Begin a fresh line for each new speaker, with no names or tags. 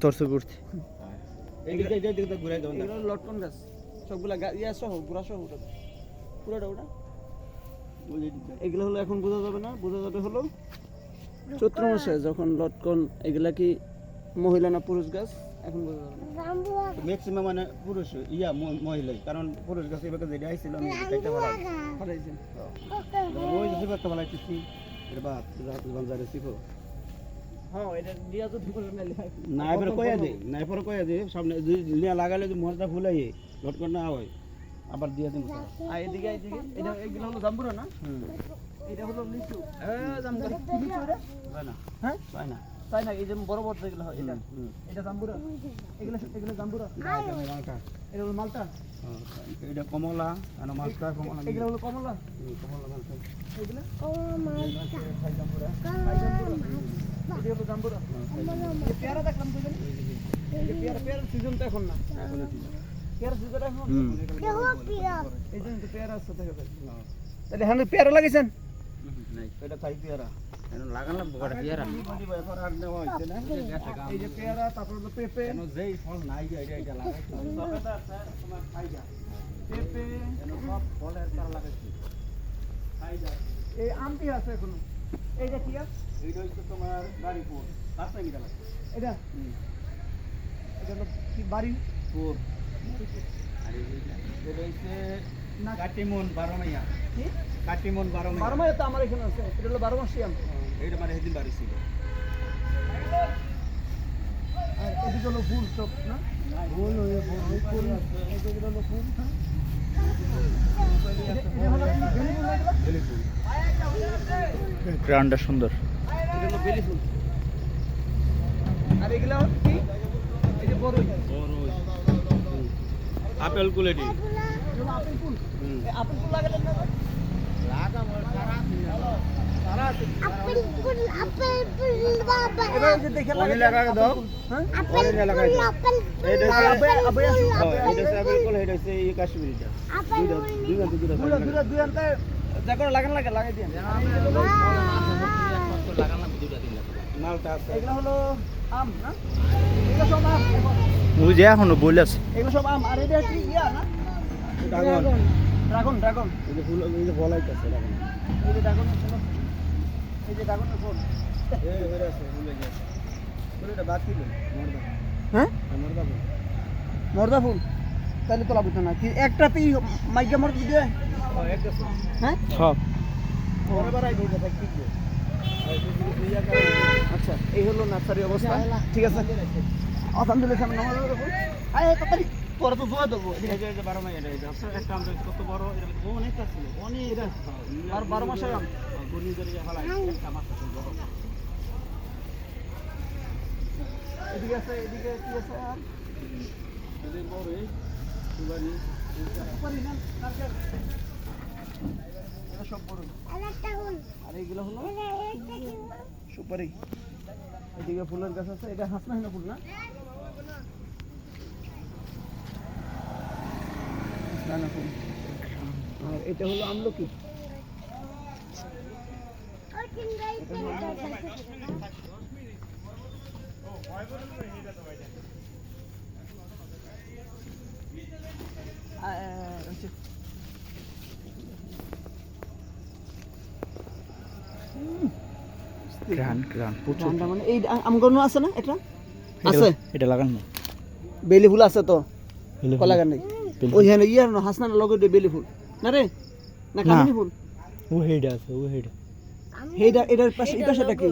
তোরছে ঘুরতে
লটকন গাছ সবগুলা ইয়া সহ গুড়া সহ পুরোটা ওটা এগুলো হলো এখন বোঝা যাবে না, বোঝা যাবে হলো চৈত্র মাসে যখন লটকন এগুলা কি মহিলা না পুরুষ গাছ এখন বোঝা যাবে না।
ম্যাক্সিমাম মানে পুরুষ ইয়া মহিলাই, কারণ পুরুষ গাছ এবার যেটা আইছিল আমি দেখতে
হারাইছে
ওই যে একটা ভালো কিছু এর বাদ বাজারে শিখো
হ্যাঁ এটা দিয়া তো ঠিক করে মেলে
না এবারে কয়া দে সামনে লিয়া লাগালে যে মরটা ফুলাই লটকন না হয় আবার দিয়া দিন
আর এদিকে এটা এগুলো হলো জাম্বুরা না, এটা হলো লিচু জাম্বুরা কি লিচু এটা
হয় না
হ্যাঁ
হয় না
তাই না, এই যে বড় বড় যেগুলো হয় এটা জাম্বুরা, এগুলো জাম্বুরা, এটা হলো মালটা,
এটা কমলা আর মাছটা কমলা
এগুলো হলো কমলা,
কমলা মাছটা
এগুলো এটা হলো জাম্বুরা। এই পেয়ারা দেখলাম তো জানি এই পেয়ারা সিজন তো এখন না, পেয়ারা সিজন এখন এই জন্য তো পেয়ারা আছে দেখো তাহলে হ্যাঁ পেয়ারা লাগাইছেন
নাই এটা তাই পেয়ারা এখন লাগালাম বড় পেয়ারা এবার আর নেওয়া হইছে না
এই যে পেয়ারা তারপর হলো পেঁপে
কেন যেই ফল নাই এটা লাগাইছে
সবেটা আছে তোমার খাইজা পেঁপে
কেন সব ফলের তার লাগাইছে
খাইজা এই আমটি আছে এখনো, এইটা কি আছে
এইটা হচ্ছে তোমার বাড়িপুর রাস্তায় মিটা লাগে
এটা এটা হলো কি বাড়ি
পুর আর এটা হচ্ছে কাটিমন 12 মাইয়া
কি
কাটিমন 12 মাইয়া
12 মাস তো আমার এখানে আছে, এটা হলো 12 মাসই আম,
এইটা মানে সেদিন বাড়ি ছিল
আর এদিকে হলো ফুল সব না ফুল ফুল এদিকে হলো ফুল এটা হলো বেলি ফুল এগুলো
বেলি ফুল
গ্রাউন্ডটা সুন্দর।
এটা হলো বেলি ফুল আর এগুলো হলো কি এই যে বড়ই
আপেল কুলেটি
এগুলো আপেল ফুল, এই আপেল ফুল লাগালেন না
লাগাবো সারা আছে
এবার এই যে দেখে
অনেক লাগা দাও
হ্যাঁ
অনেক লাগাই দাও এইটা
আবে আবে
এইটা আপেল কুল এইটা হচ্ছে এই কাশ্মীরিটা দুইটা
দুই আনতে দেখো লাগাই দিন
মালটা আছে
এগুলো হলো আম না, এগুলো সব আম,
ওই যে এখনো বলে আছে
এগুলো সব আম আর এটা কি ইয়া না ড্রাগন
এই যে ফুল এই যে বলাইতেছে দেখেন
এই যে ড্রাগন এই যে ড্রাগনের ফল
এই হয়ে আছে ভুলে গেছে বলে এটা বাদ দিল মরদা
হ্যাঁ
মরদা বল
মর্দা ফুল তাহলে তো লাভ হতো না কি একটাতেই মাইকা মর্দা দিয়ে
একটা
হ্যাঁ
সব
পরে বাড়াই দিই কথা ঠিক আছে
আচ্ছা এই হলো নার্সারি অবস্থা, ঠিক আছে আলহামদুলিল্লাহ সামনে নামাজ পড়ব আয় তাড়াতাড়ি পরে তো দোয়া দেবো
এই যে 12 মাস এটা একটা আম কত বড় এটা অনেক আছে অনেক এটা
আর 12 মাসের আম
গনি করে ফলাই একটা মাছ বড়
এদিকে আছে, এদিকে কি আছে আর
এই বড় এই সুবানি
সুপারি না নারকেল এটা সব বড় আর এইগুলো হলো সুপারি, এদিকে ফুলের গাছ আছে, এটা হাসনা হিনা ফুল না হাসনা ফুল, আর এটা হলো আমলকি,
গ্রান প্রচুর।
মানে এই আমগনো আছে না, এটা আছে,
এটা লাগান না
বেলি ফুল আছে তো কলা গান নাই ওইখানে ইয়ার হাসনা লগে বেলি ফুল না রে না কামিনী ফুল
ও হেডা আছে ও হেডা
এইটা এটার পাশে এই পাশেটা কি